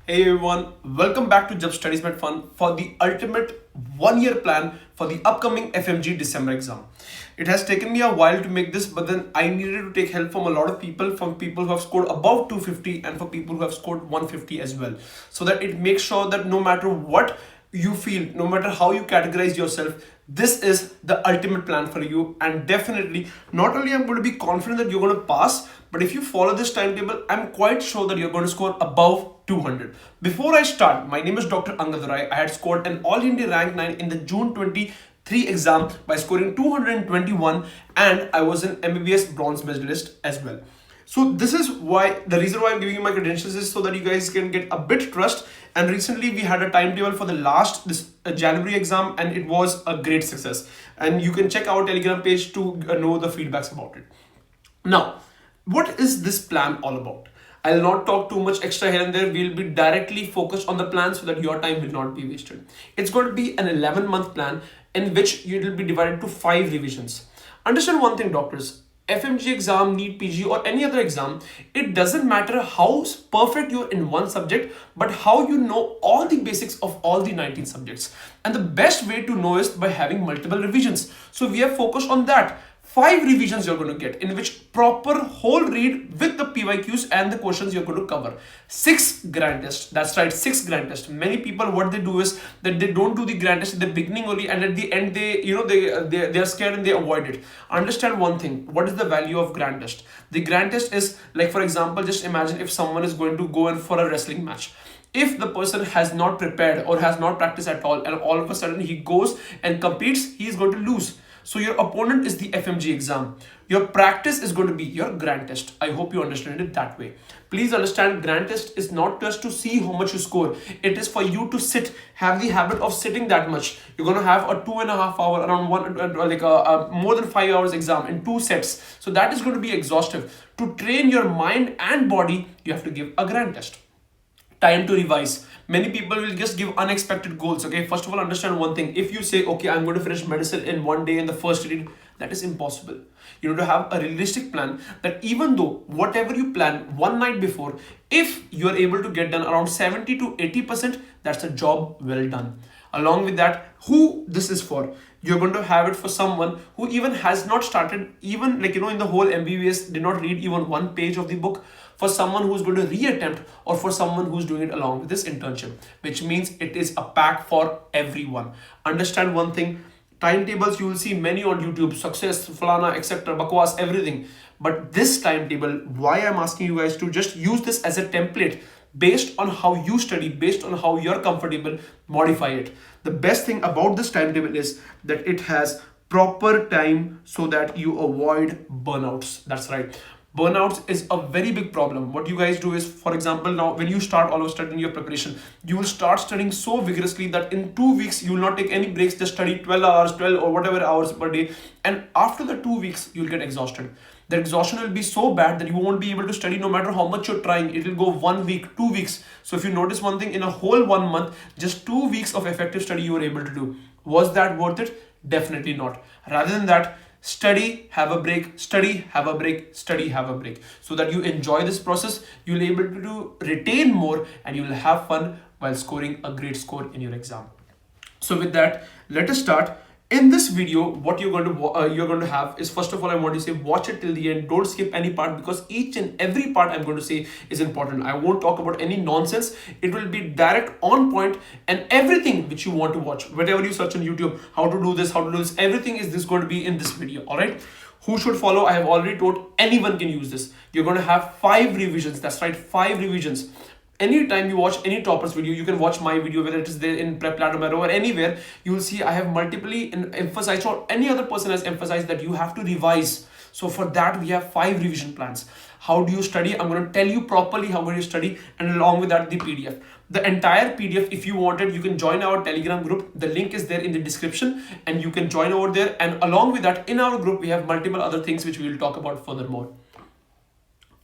Hey everyone, welcome back to Jab Studies Made Fun for the ultimate 1 year plan for the upcoming FMG December exam. It has taken me a while to make this, but then I needed to take help from a lot of people, from people who have scored above 250 and for people who have scored 150 as well. So that it makes sure that no matter what you feel, no matter how you categorize yourself, this is the ultimate plan for you. And definitely, not only I'm going to be confident that you're going to pass, but if you follow this timetable, I'm quite sure that you're going to score above 200. Before I start, my name is Dr. Angad Rai. I had scored an All India rank 9 in the June 23 exam by scoring 221, and I was an MBBS bronze medalist as well. So this is why, the reason why I'm giving you my credentials is so that you guys can get a bit trust. And recently we had a timetable for the last this January exam, and it was a great success. And you can check our Telegram page to know the feedbacks about it. Now, what is this plan all about? I'll not talk too much extra here and there. We'll be directly focused on the plan so that your time will not be wasted. It's going to be an 11-month plan in which it will be divided to 5 revisions. Understand one thing, doctors. FMG exam, NEET PG or any other exam, it doesn't matter how perfect you're in one subject, but how you know all the basics of all the 19 subjects. And the best way to know is by having multiple revisions. So we have focused on that. 5 revisions you're going to get, in which proper whole read with the PYQs and the questions you're going to cover. 6 grand tests. That's right, 6 grand tests. Many people, what they do is that they don't do the grand test at the beginning only, and at the end they are scared and they avoid it. Understand one thing. What is the value of grand test? The grand test is, like, for example, just imagine if someone is going to go in for a wrestling match. If the person has not prepared or has not practiced at all, and all of a sudden he goes and competes, he is going to lose. So your opponent is the FMG exam. Your practice is going to be your grand test. I hope you understand it that way. Please understand, grand test is not just to see how much you score. It is for you to sit, have the habit of sitting that much. You're going to have a 2.5 hour, around more than 5 hours exam in 2 sets. So that is going to be exhaustive. To train your mind and body, you have to give a grand test. Time to revise. Many people will just give unexpected goals. Okay, first of all, understand one thing. If you say, okay, I'm going to finish medicine in 1 day in the first read, that is impossible. You need to have a realistic plan, that even though whatever you plan one night before, if you are able to get done around 70 to 80%, that's a job well done. Along with that, who this is for? You're going to have it for someone who even has not started, even in the whole MBBS, did not read even 1 page of the book. For someone who's going to reattempt, or for someone who's doing it along with this internship, which means it is a pack for everyone. Understand one thing. Timetables you will see many on YouTube, success, falana, etc., bakwas, everything. But this timetable, why I'm asking you guys to just use this as a template, based on how you study, based on how you're comfortable, modify it. The best thing about this timetable is that it has proper time so that you avoid burnouts. That's right. Burnouts is a very big problem. What you guys do is, for example, now when you start all of studying your preparation, you will start studying so vigorously that in 2 weeks you will not take any breaks, just study 12 hours, 12 or whatever hours per day. And after the 2 weeks, you'll get exhausted. The exhaustion will be so bad that you won't be able to study no matter how much you're trying. It will go 1 week, 2 weeks. So if you notice one thing, in a whole 1 month, just 2 weeks of effective study you were able to do. Was that worth it? Definitely not. Rather than that, study, have a break, study, have a break, study, have a break. So that you enjoy this process, you'll be able to retain more, and you'll have fun while scoring a great score in your exam. So with that, let us start. In this video, what you're going to have is, first of all, I want to say, watch it till the end. Don't skip any part, because each and every part I'm going to say is important. I won't talk about any nonsense. It will be direct, on point, and everything which you want to watch. Whatever you search on YouTube, how to do this, everything is this going to be in this video. All right. Who should follow? I have already told, anyone can use this. You're going to have 5 revisions. That's right, 5 revisions. Anytime you watch any toppers video, you can watch my video, whether it is there in Prepladder or anywhere, you will see I have multiply emphasized, or any other person has emphasized, that you have to revise. So for that, we have 5 revision plans. How do you study? I'm going to tell you properly how you study, and along with that, the PDF. The entire PDF, if you wanted, you can join our Telegram group. The link is there in the description, and you can join over there. And along with that, in our group, we have multiple other things which we will talk about furthermore.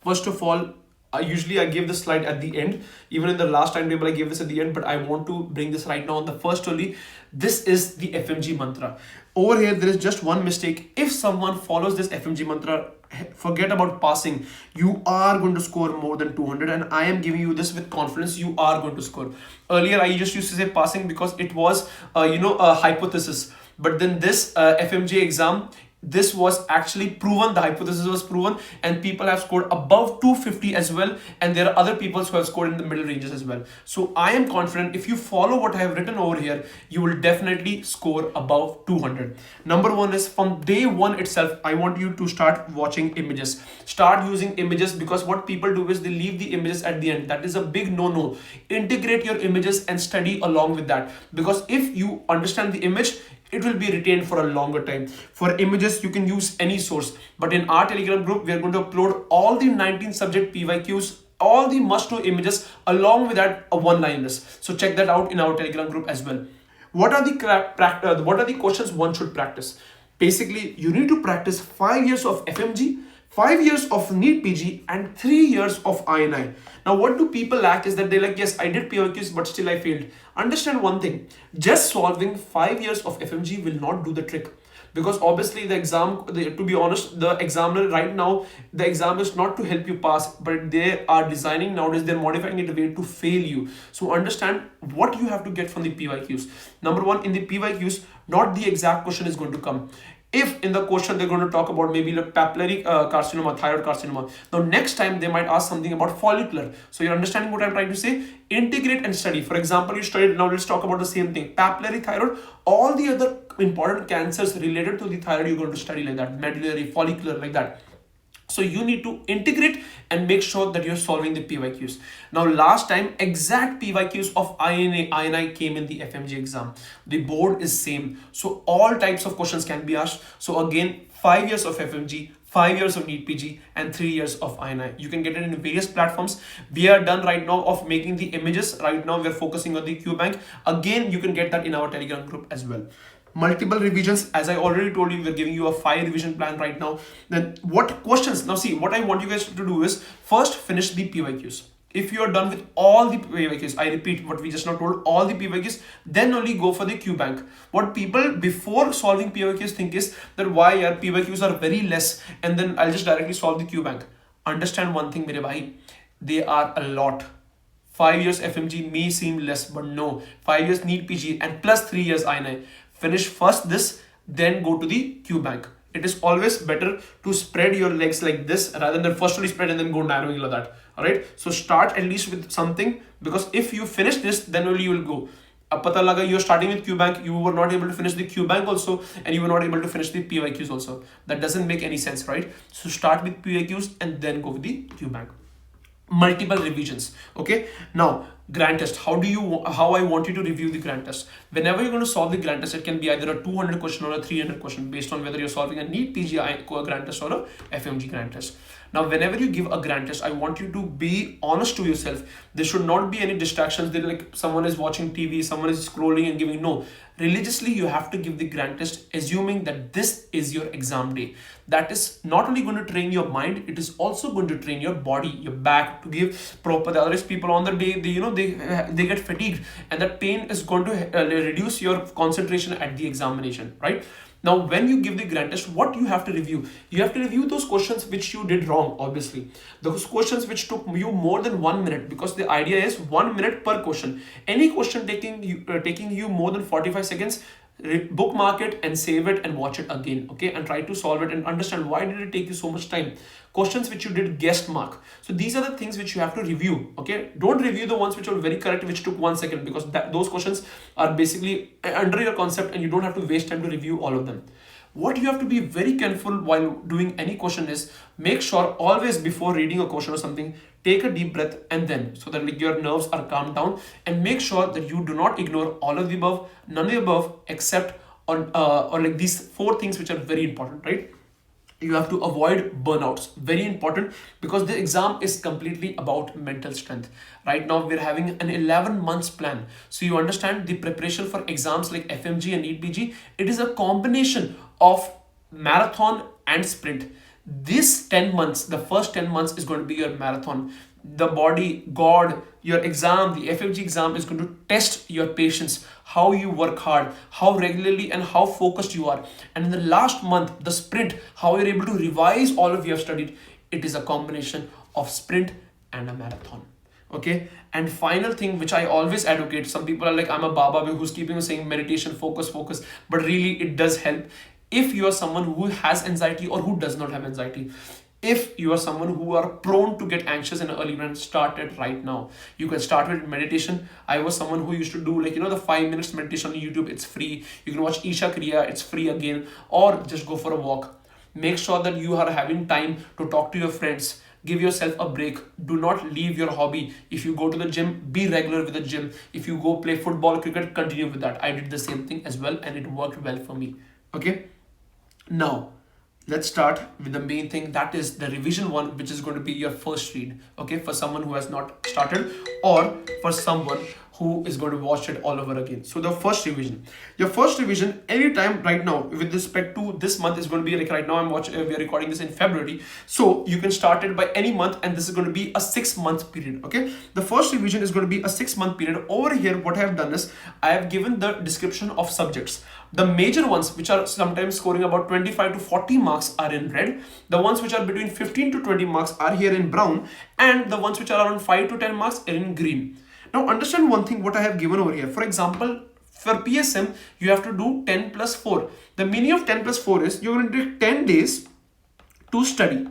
First of all, usually I give this slide at the end. Even in the last timetable, I gave this at the end, but I want to bring this right now on the first only. This is the FMG Mantra. Over here, there is just one mistake. If someone follows this FMG Mantra forget about passing. You are going to score more than 200, and I am giving you this with confidence. You are going to score. Earlier I just used to say passing because it was a hypothesis, but then this FMG exam, this was actually proven. The hypothesis was proven, and people have scored above 250 as well, and there are other people who have scored in the middle ranges as well. So I am confident if you follow what I have written over here, you will definitely score above 200. Number one is, from day one itself, I want you to start watching images. Start using images, because what people do is they leave the images at the end. That is a big no-no. Integrate your images and study along with that, because if you understand the image, it will be retained for a longer time. For images, you can use any source, but in our Telegram group, we are going to upload all the 19 subject PYQs, all the must-know images, along with that one-liners. So check that out in our Telegram group as well. What are the questions one should practice? Basically, you need to practice 5 years of FMG, 5 years of NEET PG, and 3 years of INI. Now, what do people lack is that they're like, yes, I did PYQs, but still I failed. Understand one thing, just solving 5 years of FMG will not do the trick. Because obviously the exam, to be honest, the examiner right now, the exam is not to help you pass, but they are designing nowadays, they're modifying it a way to fail you. So understand what you have to get from the PYQs. Number one, in the PYQs, not the exact question is going to come. If in the question they're going to talk about maybe like papillary carcinoma, thyroid carcinoma, now next time they might ask something about follicular. So you're understanding what I'm trying to say? Integrate and study. For example, you studied, now let's talk about the same thing, papillary thyroid, all the other important cancers related to the thyroid you're going to study like that, medullary, follicular, like that. So you need to integrate and make sure that you're solving the PYQs. Now, last time, exact PYQs of INI came in the FMG exam. The board is same. So all types of questions can be asked. So again, 5 years of FMG, 5 years of NEET PG, and 3 years of INI. You can get it in various platforms. We are done right now of making the images. Right now, we're focusing on the QBank. Again, you can get that in our Telegram group as well. Multiple revisions, as I already told you, we're giving you a 5 revision plan right now. Then what questions? Now see, what I want you guys to do is first finish the PYQs. If you are done with all the PYQs, I repeat what we just now told, all the PYQs, then only go for the QBank. What people before solving PYQs think is that why our PYQs are very less and then I'll just directly solve the QBank. Understand one thing, mere bhai, they are a lot. 5 years FMG may seem less, but no. 5 years NEET PG and plus 3 years INI. Finish first this, then go to the QBank. It is always better to spread your legs like this rather than first only spread and then go narrowing like that. Alright, so start at least with something, because if you finish this, then only you will go. Pata laga you're starting with QBank, you were not able to finish the QBank also, and you were not able to finish the PYQs also. That doesn't make any sense, right? So start with PYQs and then go with the QBank. Multiple revisions. Okay, now grand test. How I want you to review the grand test? Whenever you're going to solve the grand test, it can be either a 200 question or a 300 question based on whether you're solving a NEET PG grand test or a FMG grand test. Now, whenever you give a grand test, I want you to be honest to yourself. There should not be any distractions. They're like someone is watching TV, someone is scrolling and giving. No, religiously, you have to give the grand test, assuming that this is your exam day. That is not only going to train your mind, it is also going to train your body, your back to give proper. Otherwise, people on the day, they get fatigued, and that pain is going to reduce your concentration at the examination, right? Now, when you give the grand test, what you have to review? You have to review those questions which you did wrong, obviously. Those questions which took you more than 1 minute, because the idea is 1 minute per question. Any question taking you more than 45 seconds, bookmark it and save it and watch it again, okay? And try to solve it and understand why did it take you so much time. Questions which you did guest mark. So these are the things which you have to review, okay? Don't review the ones which are very correct, which took 1 second, because those questions are basically under your concept and you don't have to waste time to review all of them. What you have to be very careful while doing any question is make sure always before reading a question or something, take a deep breath and then, so that like your nerves are calmed down, and make sure that you do not ignore all of the above, none of the above, except on or like these 4 things which are very important, right? You have to avoid burnouts. Very important, because the exam is completely about mental strength. Right now, we're having an 11 months plan. So you understand the preparation for exams like FMG and NEET PG, it is a combination of marathon and sprint. This 10 months, the first 10 months is going to be your marathon. the body, God, your exam, the FMG exam is going to test your patience, how you work hard, how regularly and how focused you are. And in the last month, the sprint, how you're able to revise all of you have studied. It is a combination of sprint and a marathon. Okay. And final thing which I always advocate, some people are like, I'm a baba who's keeping on saying meditation, focus, but really it does help. If you are someone who has anxiety or who does not have anxiety, if you are someone who are prone to get anxious in an early run, start it right now. You can start with meditation. I was someone who used to do, like, the 5 minutes meditation on YouTube. It's free. You can watch Isha Kriya. It's free again. Or just go for a walk. Make sure that you are having time to talk to your friends. Give yourself a break. Do not leave your hobby. If you go to the gym, be regular with the gym. If you go play football, cricket, continue with that. I did the same thing as well, and it worked well for me. Okay. Now, let's start with the main thing, that is the revision one, which is going to be your first read. Okay, for someone who has not started, or for someone who is going to watch it all over again. So the first revision, your first revision anytime right now with respect to this month is going to be like, right now I'm watching, we are recording this in February, so you can start it by any month, and this is going to be a 6-month period. Okay, the first revision is going to be a 6-month period. Over here, what I have done is I have given the description of subjects. The major ones, which are sometimes scoring about 25 to 40 marks, are in red. The ones which are between 15 to 20 marks are here in brown, and the ones which are around 5 to 10 marks are in green. Now understand one thing what I have given over here. For example, for PSM, you have to do 10 plus 4. The meaning of 10 plus 4 is you're going to take 10 days to study.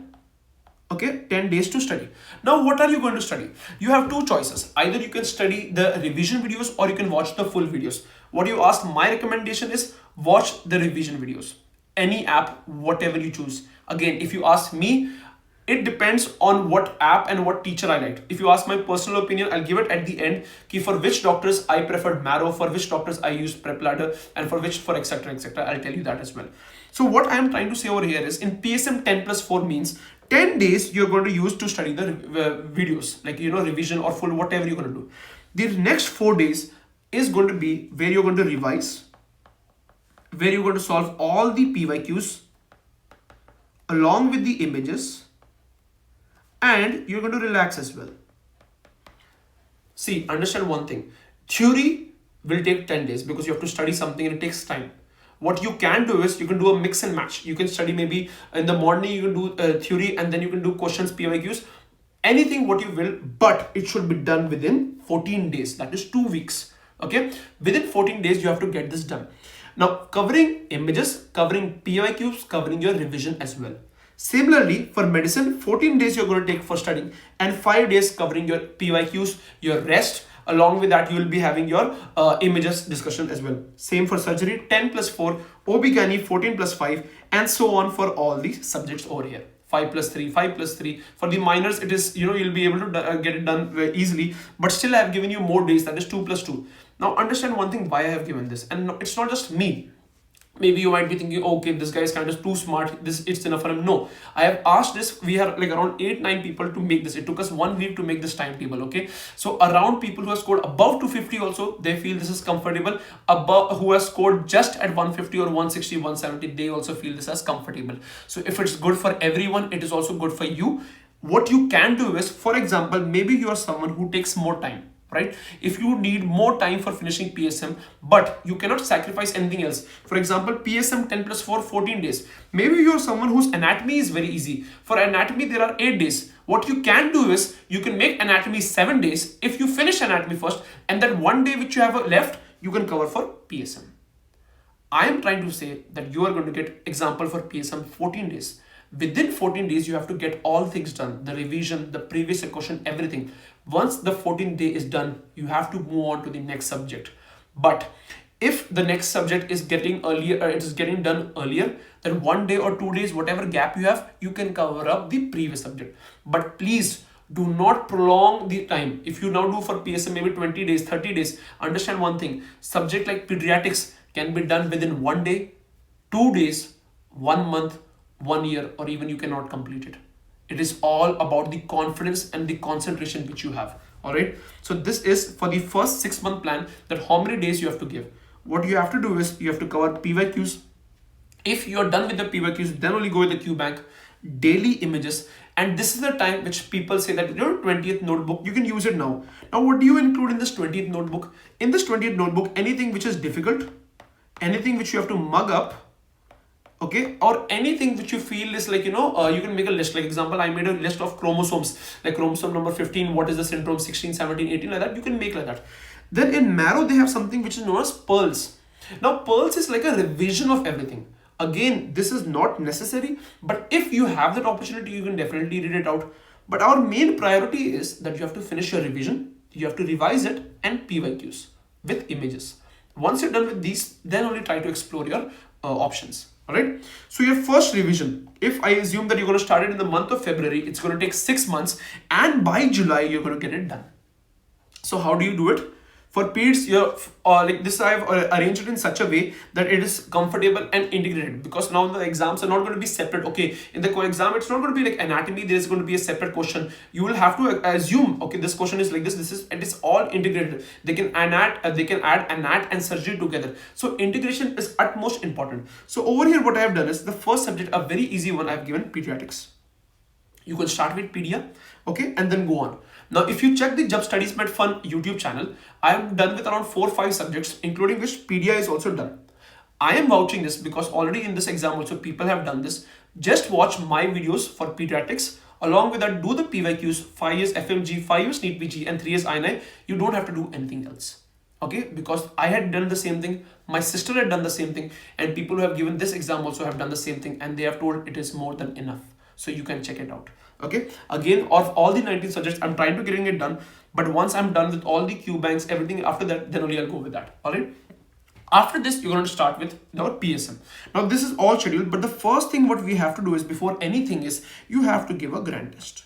Okay, 10 days to study. Now, what are you going to study? You have two choices. Either you can study the revision videos or you can watch the full videos. What you asked, my recommendation is watch the revision videos. Any app, whatever you choose. Again, if you ask me, it depends on what app and what teacher I like. If you ask my personal opinion, I'll give it at the end. For which doctors I preferred Marrow, for which doctors I used Prepladder, and for which, for etc. etc. I'll tell you that as well. So what I am trying to say over here is, in PSM 10 plus 4 means 10 days you're going to use to study the videos, like, revision or full, whatever you're going to do. The next 4 days is going to be where you're going to revise, where you're going to solve all the PYQs along with the images, and you're going to relax as well. See, understand one thing. Theory will take 10 days because you have to study something and it takes time. What you can do is you can do a mix and match. You can study maybe in the morning, you can do theory, and then you can do questions, PYQs, anything what you will, but it should be done within 14 days. That is 2 weeks. Okay. Within 14 days, you have to get this done. Now, covering images, covering PYQs, covering your revision as well. Similarly, for medicine, 14 days you're going to take for studying, and 5 days covering your PYQs, your rest. Along with that, you will be having your images discussion as well. Same for surgery, 10 plus 4, OB-GYN 14 plus 5, and so on for all these subjects over here. 5 plus 3, 5 plus 3. For the minors, it is, you'll be able to get it done very easily, but still I have given you more days, that is 2 plus 2. Now understand one thing, why I have given this, and it's not just me. Maybe you might be thinking, okay, this guy is kind of too smart, it's enough for him. No, I have asked this, we are like around 8-9 people to make this. It took us 1 week to make this timetable. Okay, so around people who have scored above 250 also, they feel this is comfortable. Above, who has scored just at 150 or 160, 170, they also feel this as comfortable. So if it's good for everyone, it is also good for you. What you can do is, for example, maybe you are someone who takes more time, right? If you need more time for finishing PSM, but you cannot sacrifice anything else. For example, PSM 10 plus 4, 14 days. Maybe you're someone whose anatomy is very easy. For anatomy, there are 8 days. What you can do is, you can make anatomy 7 days. If you finish anatomy first, and then 1 day which you have left, you can cover for PSM. I am trying to say that you are going to get example for PSM 14 days. Within 14 days, you have to get all things done. The revision, the previous question, everything. Once the 14th day is done, you have to move on to the next subject. But if the next subject is getting earlier, it is getting done earlier, then 1 day or 2 days, whatever gap you have, you can cover up the previous subject. But please do not prolong the time. If you now do for PSM maybe 20 days, 30 days, understand one thing. Subject like pediatrics can be done within 1 day, 2 days, 1 month, 1 year, or even you cannot complete it. It is all about the confidence and the concentration which you have. All right. So this is for the first 6-month plan, that how many days you have to give. What you have to do is you have to cover PYQs. If you are done with the PYQs, then only go with the Q bank, daily images, And this is the time which people say that your 20th notebook, you can use it now. Now, what do you include in this 20th notebook? In this 20th notebook, anything which is difficult, anything which you have to mug up, okay, or anything which you feel is like, you can make a list. Like example, I made a list of chromosomes, like chromosome number 15, what is the syndrome, 16, 17, 18, like that. You can make like that. Then in Marrow, they have something which is known as pearls. Now, pearls is like a revision of everything. Again, this is not necessary, but if you have that opportunity, you can definitely read it out. But our main priority is that you have to finish your revision, you have to revise it, and PYQs with images. Once you're done with these, then only try to explore your options. Alright, so your first revision, if I assume that you're going to start it in the month of February, it's going to take 6 months, and by July you're going to get it done. So how do you do it? For PEDS, like this, I've arranged it in such a way that it is comfortable and integrated, because now the exams are not going to be separate. Okay, in the co-exam, it's not going to be like anatomy. There is going to be a separate question. You will have to assume, okay, this question is like this. This is, and it's all integrated. They can add anat and surgery together. So integration is utmost important. So over here, what I have done is the first subject, a very easy one, I've given pediatrics. You can start with pedia, okay, and then go on. Now, if you check the Jab Studies Made Fun YouTube channel, I am done with around 4 or 5 subjects, including which pedia is also done. I am vouching this because already in this exam also people have done this. Just watch my videos for pediatrics. Along with that, do the PYQs, 5 years FMG, 5 years NEET PG, and 3 years INI. You don't have to do anything else. Okay, because I had done the same thing, my sister had done the same thing, and people who have given this exam also have done the same thing, and they have told it is more than enough. So you can check it out. Okay, again, of all the 19 subjects, I'm trying to getting it done, but once I'm done with all the Q banks, everything after that, then only I'll go with that. All right, after this, you're going to start with our PSM. Now this is all scheduled, but the first thing what we have to do is, before anything is, you have to give a grand test.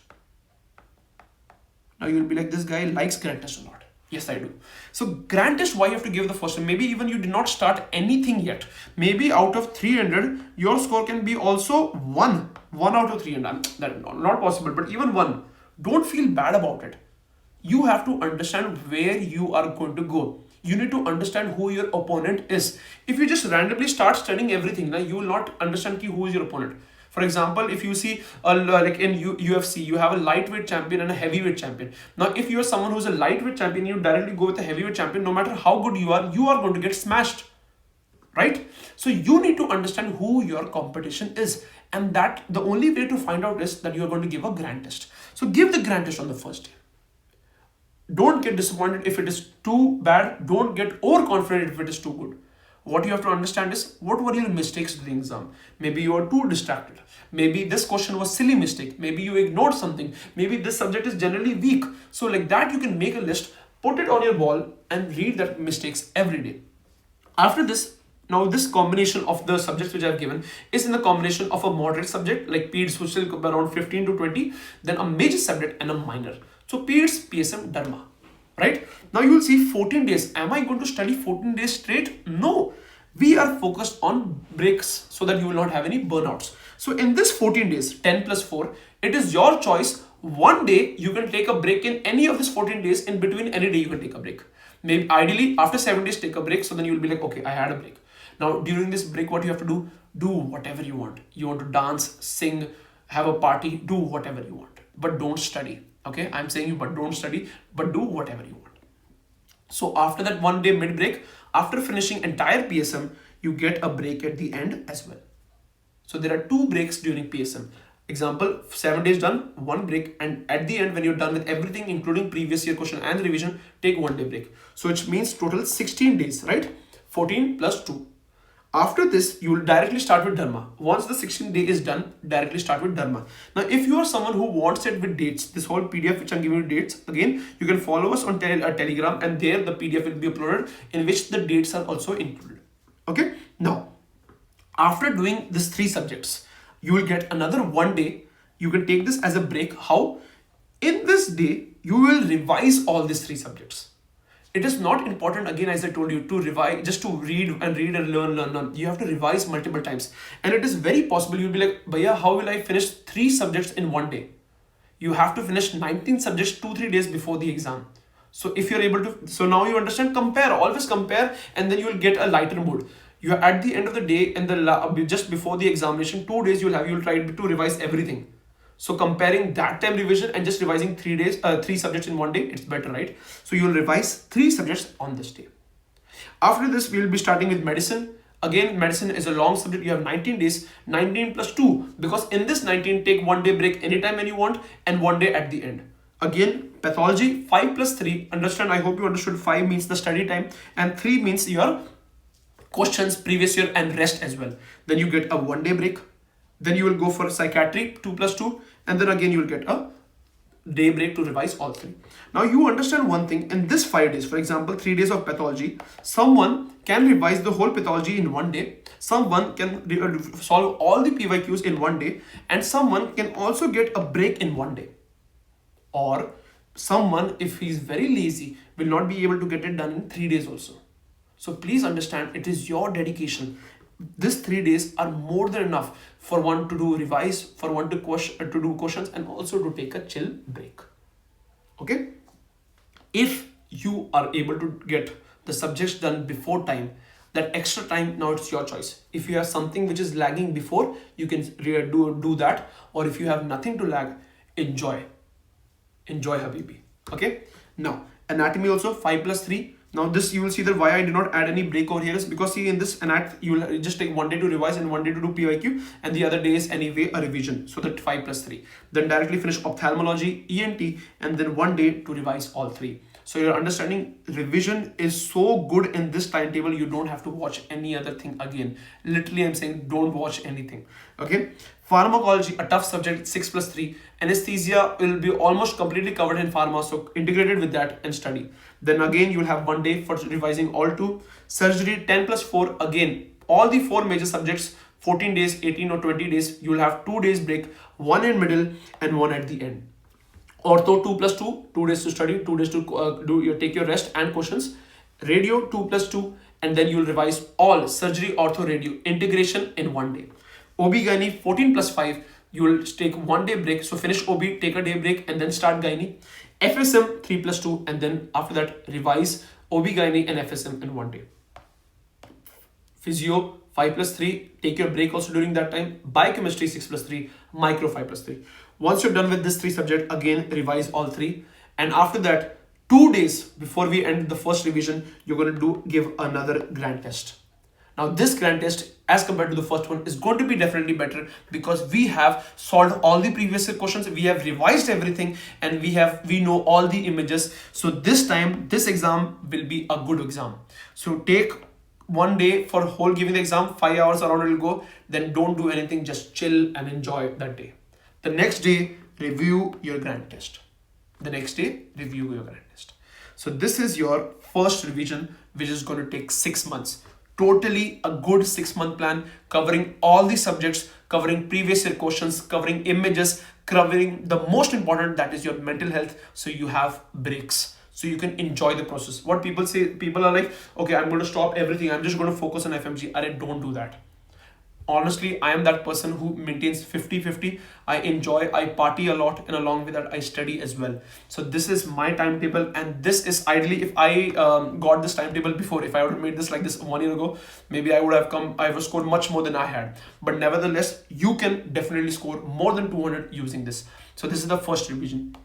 Now you'll be like, this guy likes grand test a lot. Yes, I do. So grand test, why you have to give the first one? Maybe even you did not start anything yet. Maybe out of 300, your score can be also 1 out of 300. That is not possible, but even 1. Don't feel bad about it. You have to understand where you are going to go. You need to understand who your opponent is. If you just randomly start studying everything, now you will not understand who is your opponent. For example, if you see like in UFC, you have a lightweight champion and a heavyweight champion. Now, if you are someone who's a lightweight champion, you directly go with a heavyweight champion, no matter how good you are going to get smashed, right? So you need to understand who your competition is. And that the only way to find out is that you are going to give a grand test. So give the grand test on the first day. Don't get disappointed if it is too bad. Don't get overconfident if it is too good. What you have to understand is, what were your mistakes during exam? Maybe you are too distracted. Maybe this question was silly mistake. Maybe you ignored something. Maybe this subject is generally weak. So like that, you can make a list, put it on your wall, and read that mistakes every day. After this, now this combination of the subjects which I have given is in the combination of a moderate subject like PEDS, which will be around 15 to 20, then a major subject and a minor. So PEDS, PSM, Dharma. Right? Now you will see 14 days. Am I going to study 14 days straight? No. We are focused on breaks so that you will not have any burnouts. So in this 14 days, 10 plus 4, it is your choice. One day you can take a break in any of these 14 days. In between any day you can take a break. Maybe ideally after 7 days take a break. So then you will be like, okay, I had a break. Now during this break, what you have to do? Do whatever you want. You want to dance, sing, have a party, do whatever you want. But don't study. Okay, I'm saying you, but don't study, but do whatever you want. So after that 1 day mid break, after finishing entire PSM, you get a break at the end as well. So there are 2 breaks during PSM. Example, 7 days done, 1 break, and at the end when you're done with everything, including previous year question and revision, take 1 day break. So it means total 16 days, right? 14 plus 2. After this, you will directly start with Dharma. Once the 16th day is done, directly start with Dharma. Now, if you are someone who wants it with dates, this whole PDF which I'm giving you dates, again, you can follow us on Telegram, and there the PDF will be uploaded in which the dates are also included. Okay. Now, after doing these 3 subjects, you will get another 1 day. You can take this as a break. How? In this day, you will revise all these 3 subjects. It is not important, again, as I told you, to revise, just to read and learn. You have to revise multiple times. And it is very possible you'll be like, Bhaiya, how will I finish 3 subjects in 1 day? You have to finish 19 subjects 2-3 days before the exam. So if you're able to, so now you understand, compare, always compare, and then you will get a lighter mood. You are at the end of the day and just before the examination, 2 days you'll try to revise everything. So comparing that time revision and just revising 3 days, 3 subjects in one day, it's better, right? So you'll revise 3 subjects on this day. After this, we'll be starting with medicine. Again, medicine is a long subject. You have 19 days, 19 plus 2, because in this 19, take 1 day break anytime when you want and 1 day at the end. Again, pathology, 5 plus 3. Understand, I hope you understood 5 means the study time and 3 means your questions, previous year and rest as well. Then you get a 1 day break. Then you will go for psychiatry, 2 plus 2. And then again, you will get a day break to revise all 3. Now you understand one thing, in this 5 days, for example 3 days of pathology, someone can revise the whole pathology in 1 day, someone can solve all the PYQs in 1 day, and someone can also get a break in 1 day. Or someone, if he's very lazy, will not be able to get it done in 3 days also. So please understand, it is your dedication. These 3 days are more than enough for one to do revise, for one to do questions, and also to take a chill break. Okay? If you are able to get the subjects done before time, that extra time, now it's your choice. If you have something which is lagging before, you can do that. Or if you have nothing to lag, enjoy Habibi. Okay? Now, anatomy also 5 plus 3. Now this, you will see that why I did not add any break over here is because see, in this anat you will just take 1 day to revise and 1 day to do PYQ, and the other day is anyway a revision. So that 5 plus 3. Then directly finish ophthalmology, ENT, and then 1 day to revise all 3. So your understanding, revision is so good in this timetable, you don't have to watch any other thing again. Literally, I'm saying don't watch anything. Okay? Pharmacology, a tough subject, 6 plus 3. Anesthesia will be almost completely covered in pharma, so integrated with that and study. Then again, you will have 1 day for revising all 2. Surgery, 10 plus 4. Again, all the 4 major subjects, 14 days, 18 or 20 days, you will have 2 days break, 1 in middle and 1 at the end. Ortho, 2 plus 2, 2 days to study, 2 days to take your rest and questions. Radio, 2 plus 2, and then you will revise all surgery, ortho, radio, integration in 1 day. OB-GYN, 14 plus 5, you will take 1 day break. So finish OB, take a day break, and then start gynae. FSM, 3 plus 2, and then after that, revise OB-GYN and FSM in 1 day. Physio, 5 plus 3, take your break also during that time. Biochemistry, 6 plus 3, micro, 5 plus 3. Once you're done with this 3 subject, again, revise all 3. And after that, 2 days before we end the first revision, you're going to give another grand test. Now this grand test, as compared to the first one, is going to be definitely better because we have solved all the previous questions, we have revised everything, and we know all the images. So this time, this exam will be a good exam. So take 1 day for whole giving the exam, 5 hours around it will go. Then don't do anything, just chill and enjoy that day. The next day, review your grand test. The next day, review your grand test. So this is your first revision, which is going to take 6 months. Totally a good 6-month plan, covering all the subjects, covering previous year questions, covering images, covering the most important, that is your mental health. So you have breaks, so you can enjoy the process. What people say, people are like, okay, I'm going to stop everything, I'm just going to focus on FMG. Don't do that. Honestly, I am that person who maintains 50-50. I enjoy, I party a lot, and along with that, I study as well. So this is my timetable, and this is ideally, if I got this timetable before, if I would have made this like this 1 year ago, maybe I would have scored much more than I had. But nevertheless, you can definitely score more than 200 using this. So this is the first revision.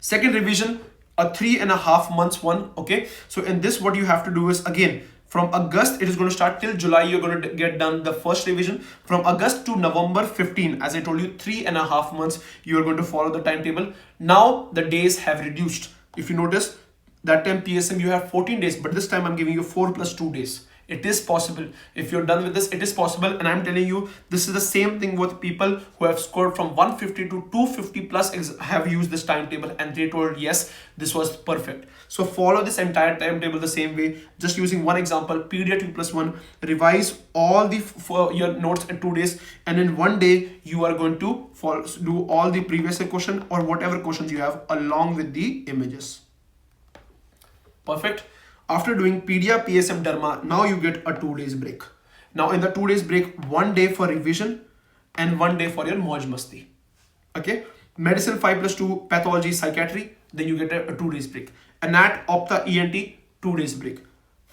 Second revision, a 3.5 months one. Okay, so in this, what you have to do is, again, from August, it is going to start till July. You're going to get done the first revision. From August to November 15, as I told you, 3.5 months, you are going to follow the timetable. Now the days have reduced. If you notice, that time PSM you have 14 days, but this time I'm giving you 4 plus 2 days. It is possible. If you're done with this, it is possible. And I'm telling you, this is the same thing with people who have scored from 150 to 250 plus have used this timetable, and they told, yes, this was perfect. So follow this entire timetable the same way, just using one example, PDF 2 plus 1, revise all your notes in 2 days. And in 1 day, you are going to do all the previous question or whatever questions you have along with the images. Perfect. After doing PDA, PSM, Derma, now you get a 2 days break. Now in the 2 days break, 1 day for revision and 1 day for your Moj Masti. Okay. Medicine 5 plus 2, pathology, psychiatry, then you get a 2 days break. Anat, Opta, ENT, 2 days break.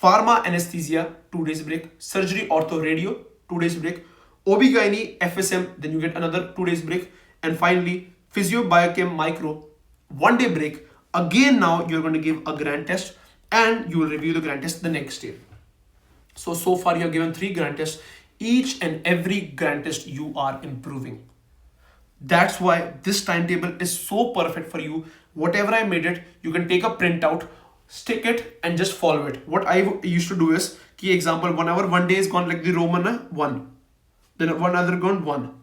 Pharma, anesthesia, 2 days break. Surgery, ortho, radio, 2 days break. OB-GYN, FSM, then you get another 2 days break. And finally, physio, biochem, micro, 1 day break. Again, now you're going to give a grand test and you will review the grand test the next day. So far you have given 3 grand tests. Each and every grand test you are improving. That's why this timetable is so perfect for you. Whatever I made it, you can take a printout, stick it and just follow it. What I used to do is, key example, whenever 1 day is gone, like the Roman 1, then one other gone 1,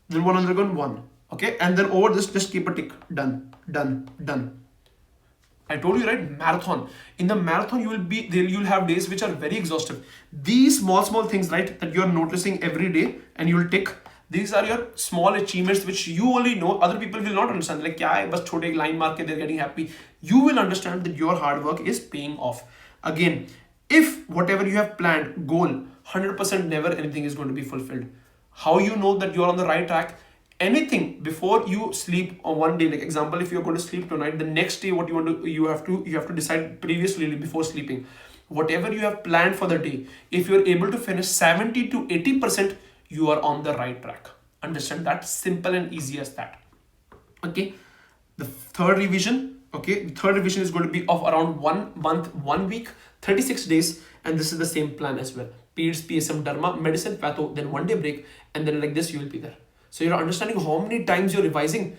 then one other gone 1. Okay, and then over this, just keep a tick. Done, done, done. I told you, right? Marathon. In the marathon, you'll have days which are very exhaustive. These small things, right, that you're noticing every day and you'll tick. These are your small achievements which you only know. Other people will not understand. Like, kya hai, bas chote line mark ke they're getting happy. You will understand that your hard work is paying off. Again, if whatever you have planned, goal, 100% never anything is going to be fulfilled. How you know that you're on the right track? Anything before you sleep on 1 day, like example, if you're going to sleep tonight, the next day what you have to decide previously before sleeping. Whatever you have planned for the day, if you're able to finish 70 to 80%, you are on the right track. Understand that? Simple and easy as that. Okay, the third revision. Okay, the third revision is going to be of around 1 month, 1 week, 36 days, and this is the same plan as well. Peds, PSM, Dharma, medicine, patho, then 1 day break, and then like this you will be there. So you're understanding how many times you're revising.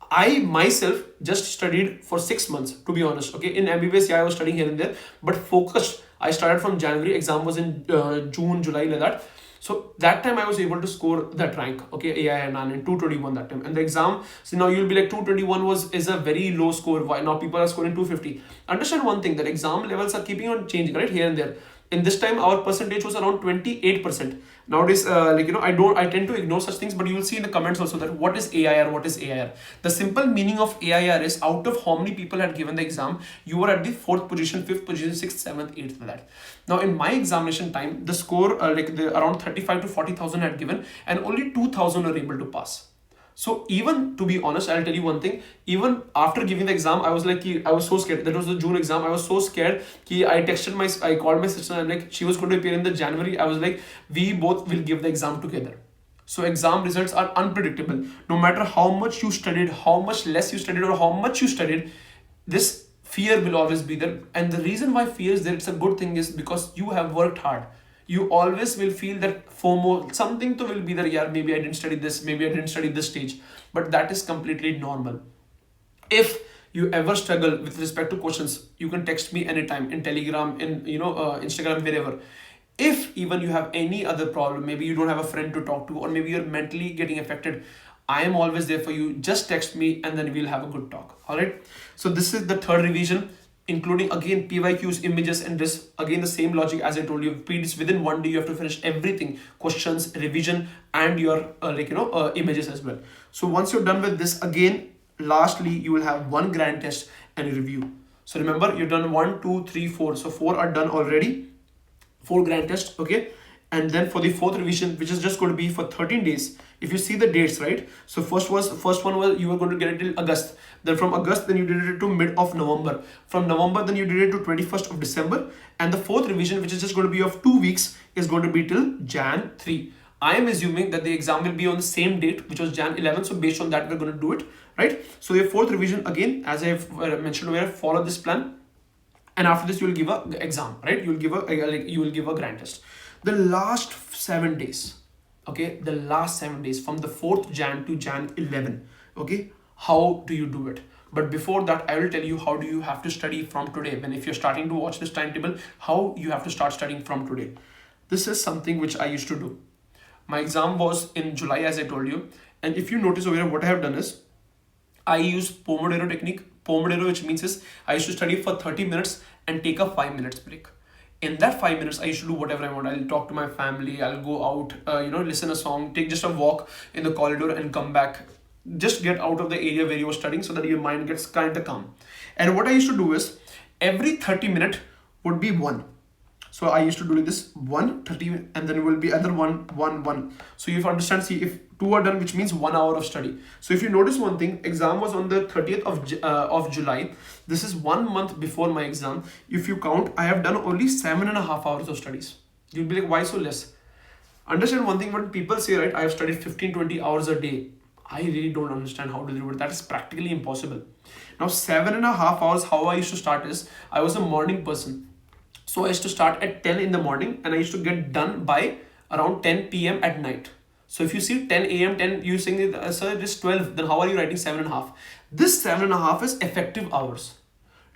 I myself just studied for 6 months, to be honest. Okay, in MBBS, yeah, I was studying here and there, but focused. I started from January. Exam was in June, July, like that. So that time I was able to score that rank. Okay, AIN in 221 that time. And the exam, so now you'll be like 221 is a very low score. Why now people are scoring 250? Understand one thing, that exam levels are keeping on changing, right, here and there. In this time, our percentage was around 28%. Nowadays, I tend to ignore such things, but you will see in the comments also that what is AIR, what is AIR. The simple meaning of AIR is, out of how many people had given the exam, you were at the 4th position, 5th position, 6th, 7th, 8th, like that. Now, in my examination time, the score, around 35 to 40,000 had given, and only 2,000 were able to pass. So even, to be honest, I'll tell you one thing, even after giving the exam, I was like, I was so scared. That was the June exam. I was so scared. I called my sister, and like, she was going to appear in the January. I was like, we both will give the exam together. So exam results are unpredictable. No matter how much you studied, how much less you studied, or how much you studied, this fear will always be there. And the reason why fear is there, it's a good thing, is because you have worked hard. You always will feel that FOMO, something to will be there, yeah, maybe I didn't study this, maybe I didn't study this stage, but that is completely normal. If you ever struggle with respect to questions, you can text me anytime in Telegram, in Instagram, wherever. If even you have any other problem, maybe you don't have a friend to talk to, or maybe you're mentally getting affected, I am always there for you. Just text me and then we'll have a good talk. All right. So this is the third revision, including again PYQs, images, and this again the same logic as I told you. PDs within 1 day you have to finish everything: questions, revision, and your images as well. So once you're done with this, again lastly you will have 1 grand test and review. So remember, you've done 1, 2, 3, 4. So 4 are done already. 4 grand tests. Okay. And then for the 4th revision, which is just going to be for 13 days. If you see the dates, right? So first one was you were going to get it till August. Then from August, then you did it to mid of November. From November, then you did it to 21st of December. And the 4th revision, which is just going to be of 2 weeks, is going to be till Jan 3. I am assuming that the exam will be on the same date, which was Jan 11. So based on that, we're going to do it, right? So your 4th revision, again, as I've mentioned earlier, follow this plan. And after this, you will give a exam, right? You will give a grand test. The last 7 days, okay, the last 7 days from the 4th Jan to Jan 11, okay, how do you do it? But before that, I will tell you how do you have to study from today. When if you're starting to watch this timetable, how you have to start studying from today. This is something which I used to do. My exam was in July, as I told you. And if you notice over here, what I have done is, I use Pomodoro technique. Pomodoro, which means is I used to study for 30 minutes and take a 5 minutes break. In that 5 minutes, I used to do whatever I want. I'll talk to my family. I'll go out, listen a song, take just a walk in the corridor and come back. Just get out of the area where you were studying so that your mind gets kind of calm. And what I used to do is, every 30 minutes would be 1. So I used to do this 1, 30, and then it will be other 1, 1, 1. So you understand, see, if 2 are done, which means 1 hour of study. So if you notice one thing, exam was on the 30th of July. This is 1 month before my exam. If you count, I have done only 7.5 hours of studies. You'll be like, why so less? Understand one thing, when people say, right, I have studied 15, 20 hours a day. I really don't understand how to do it. That is practically impossible. Now, 7.5 hours, how I used to start is, I was a morning person. So I used to start at 10 in the morning and I used to get done by around 10 p.m. at night. So if you see 10 a.m., 10, you saying, sir, it is 12, then how are you writing 7.5? This 7.5 is effective hours.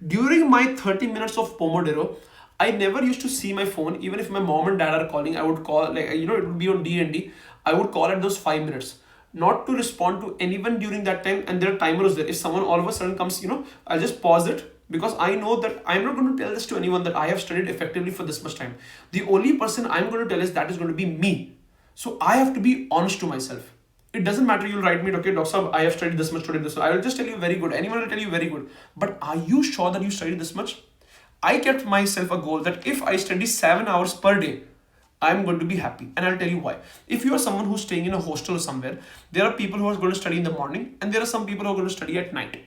During my 30 minutes of Pomodoro, I never used to see my phone. Even if my mom and dad are calling, I would call, like, it would be on D&D. I would call at those 5 minutes. Not to respond to anyone during that time, and their timer was there. If someone all of a sudden comes, I'll just pause it, because I know that I'm not going to tell this to anyone that I have studied effectively for this much time. The only person I'm going to tell is that is going to be me. So I have to be honest to myself. It doesn't matter, you'll write me, okay, Dr. Saab, I have studied this much, studied this much. I will just tell you very good. Anyone will tell you very good. But are you sure that you studied this much? I kept myself a goal that if I study 7 hours per day, I'm going to be happy. And I'll tell you why. If you are someone who's staying in a hostel or somewhere, there are people who are going to study in the morning and there are some people who are going to study at night.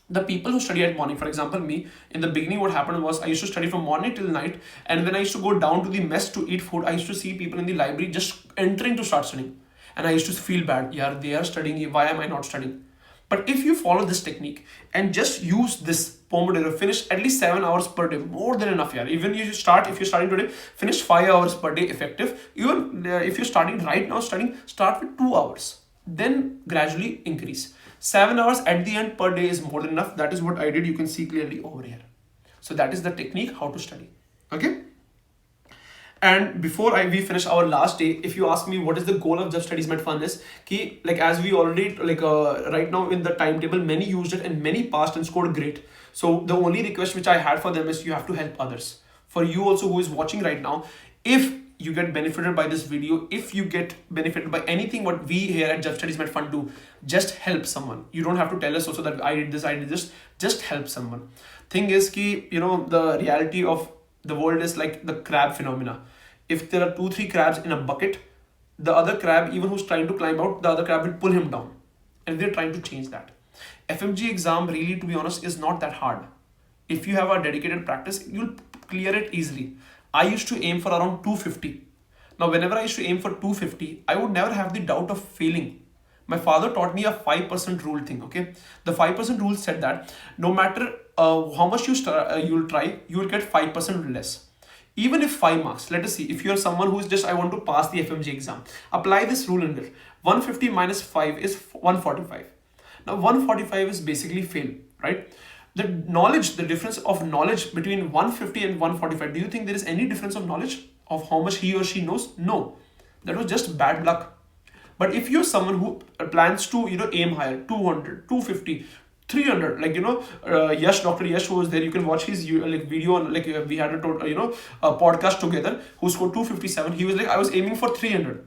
The people who study at morning, for example, me, in the beginning, what happened was I used to study from morning till night. And when I used to go down to the mess to eat food, I used to see people in the library just entering to start studying. And I used to feel bad. Yeah, they are studying. Why am I not studying? But if you follow this technique and just use this Pomodoro, finish at least 7 hours per day, more than enough. Yeah. Even if you're starting today, finish 5 hours per day effective. Even if you're starting right now, start with 2 hours. Then gradually increase. 7 hours at the end per day is more than enough. That is what I did. You can see clearly over here. So that is the technique how to study. Okay. And before we finish our last day, if you ask me what is the goal of Just Studies Met Fun is, like as we already right now in the timetable, many used it and many passed and scored great. So the only request which I had for them is you have to help others. For you also who is watching right now, if you get benefited by this video, if you get benefited by anything what we here at Just Studies Met Fun do, just help someone. You don't have to tell us also that I did this, just help someone. Thing is the reality of the world is like the crab phenomena. If there are 2-3 crabs in a bucket, the other crab, even who's trying to climb out, the other crab will pull him down. And we're trying to change that. FMG exam really, to be honest, is not that hard. If you have a dedicated practice, you'll clear it easily. I used to aim for around 250. Now, whenever I used to aim for 250, I would never have the doubt of failing. My father taught me a 5% rule thing, okay? The 5% rule said that no matter how much you'll try, you will get 5% less. Even if 5 marks, let us see, if you're someone who's just, I want to pass the FMG exam, apply this rule in there. 150 minus 5 is 145. Now 145 is basically fail, right? The difference of knowledge between 150 and 145, do you think there is any difference of knowledge of how much he or she knows? No, that was just bad luck. But if you're someone who plans to, aim higher, 200, 250, 300, Yash, Dr. Yash, who was there, you can watch his video on, we had a podcast together, who scored 257. He was like, I was aiming for 300.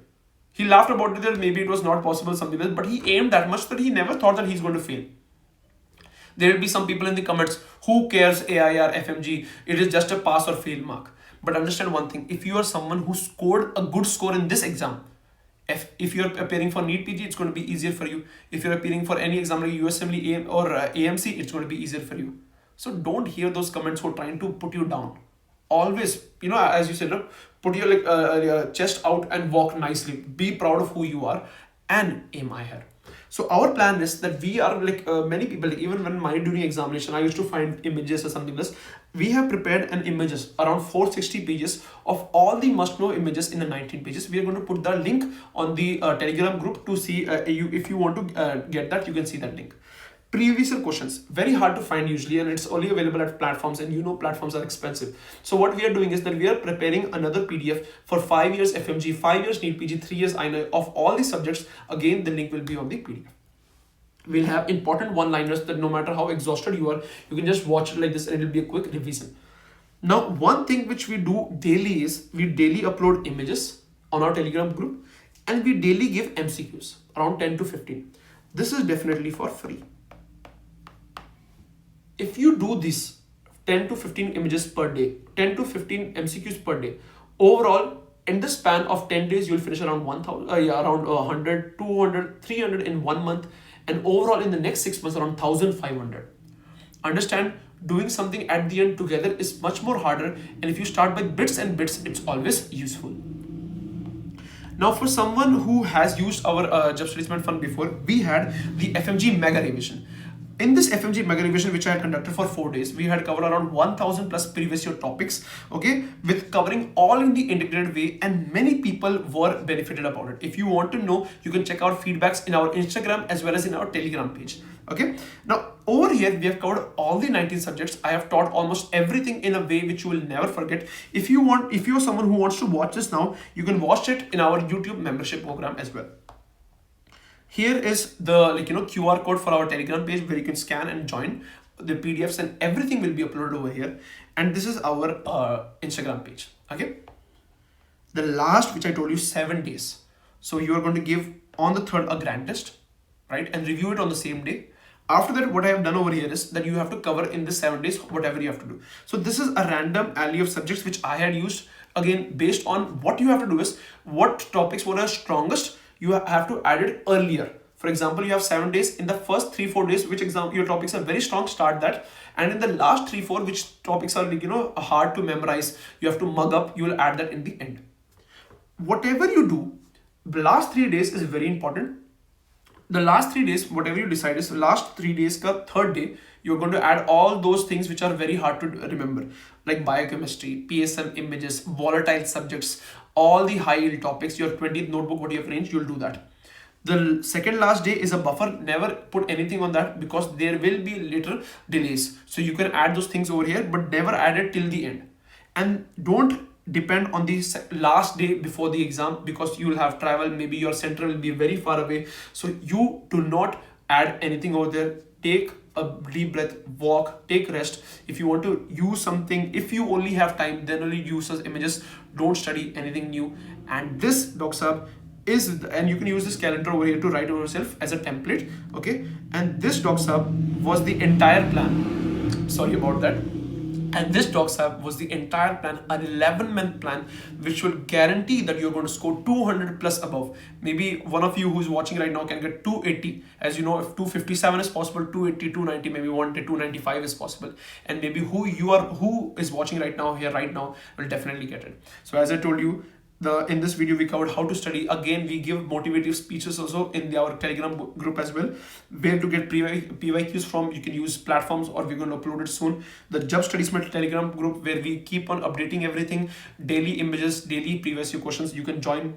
He laughed about it that maybe it was not possible, something like that, but he aimed that much that he never thought that he's going to fail. There will be some people in the comments, who cares AIR, FMG, it is just a pass or fail mark. But understand one thing, if you are someone who scored a good score in this exam, if you're appearing for NEET PG, it's going to be easier for you. If you're appearing for any exam like USMLE or AMC, it's going to be easier for you. So don't hear those comments who are trying to put you down. Always, as you said, put your chest out and walk nicely. Be proud of who you are and aim higher. So our plan is that we are many people, even when my during examination, I used to find images or something else. We have prepared an images around 460 pages of all the must know images in the 19 pages. We are going to put the link on the Telegram group to see if you want to get that, you can see that link. Previous year questions, very hard to find usually, and it's only available at platforms, and platforms are expensive. So what we are doing is that we are preparing another PDF for 5 years FMG, 5 years NEET PG, 3 years INA of all the subjects. Again, the link will be on the PDF. We'll have important one-liners that no matter how exhausted you are, you can just watch it like this and it will be a quick revision. Now, one thing which we do daily is we daily upload images on our Telegram group, and we daily give MCQs around 10 to 15. This is definitely for free. If you do this 10 to 15 images per day, 10 to 15 MCQs per day, overall in the span of 10 days, you'll finish around 100, 200, 300 in 1 month, and overall in the next 6 months around 1,500. Understand, doing something at the end together is much more harder, and if you start with bits and bits, it's always useful. Now, for someone who has used our Job Studies Met Fund before, we had the FMG Mega Revision. In this FMG Mega Revision, which I had conducted for 4 days, we had covered around 1000 plus previous year topics, okay, with covering all in the integrated way, and many people were benefited about it. If you want to know, you can check out feedbacks in our Instagram as well as in our Telegram page. Okay, now over here we have covered all the 19 subjects. I have taught almost everything in a way which you will never forget. If you're someone who wants to watch this now, you can watch it in our YouTube membership program as well. Here is the QR code for our Telegram page where you can scan and join. The PDFs and everything will be uploaded over here. And this is our Instagram page. Okay. The last, which I told you, 7 days. So you are going to give on the 3rd a grand test, right? And review it on the same day. After that, what I have done over here is that you have to cover in the 7 days whatever you have to do. So this is a random alley of subjects which I had used. Again, based on what you have to do is what topics were the strongest, you have to add it earlier. For example, you have 7 days. In the first 3-4 days, which your topics are very strong, start that. And in the last 3-4, which topics are hard to memorize, you have to mug up, you will add that in the end. Whatever you do, the last 3 days is very important. The last 3 days, whatever you decide is last 3 days ka 3rd day, you're going to add all those things which are very hard to remember, like biochemistry, PSM images, volatile subjects, all the high yield topics. Your 20th notebook, what you have arranged, you'll do that. The second last day is a buffer. Never put anything on that because there will be little delays. So you can add those things over here, but never add it till the end. And don't depend on the last day before the exam because you will have travel. Maybe your center will be very far away. So you do not add anything over there. Take a deep breath, walk, take rest. If you want to use something, if you only have time, then only use those images. Don't study anything new. And this docsab is, and you can use this calendar over here to write yourself as a template. Okay, and this docsab was the entire plan. Sorry about that. And this docsab was the entire plan, an 11-month plan, which will guarantee that you're going to score 200 plus above. Maybe one of you who's watching right now can get 280. As you know, if 257 is possible, 280, 290, maybe one day 295 is possible. And maybe who is watching right now will definitely get it. So as I told you, in this video we covered how to study. Again, we give motivative speeches also in our Telegram group as well, where to get PYQs from. You can use platforms, or we're going to upload it soon. The Job Studies Met Telegram group, where we keep on updating everything, daily images, daily previous year questions. You can join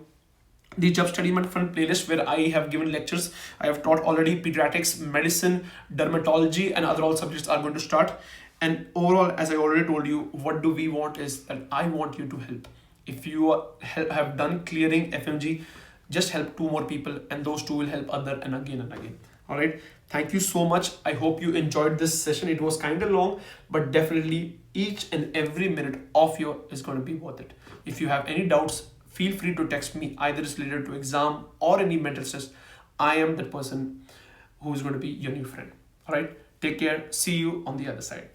the Job Study Met Fund playlist, where I have given lectures. I have taught already pediatrics, medicine, dermatology, and other all subjects are going to start. And overall, as I already told you, what do we want is that I want you to help. If you have done clearing FMG, just help 2 more people, and those 2 will help other and again and again. All right. Thank you so much. I hope you enjoyed this session. It was kind of long, but definitely each and every minute of your is going to be worth it. If you have any doubts, feel free to text me. Either it's related to exam or any mental stress. I am the person who is going to be your new friend. All right. Take care. See you on the other side.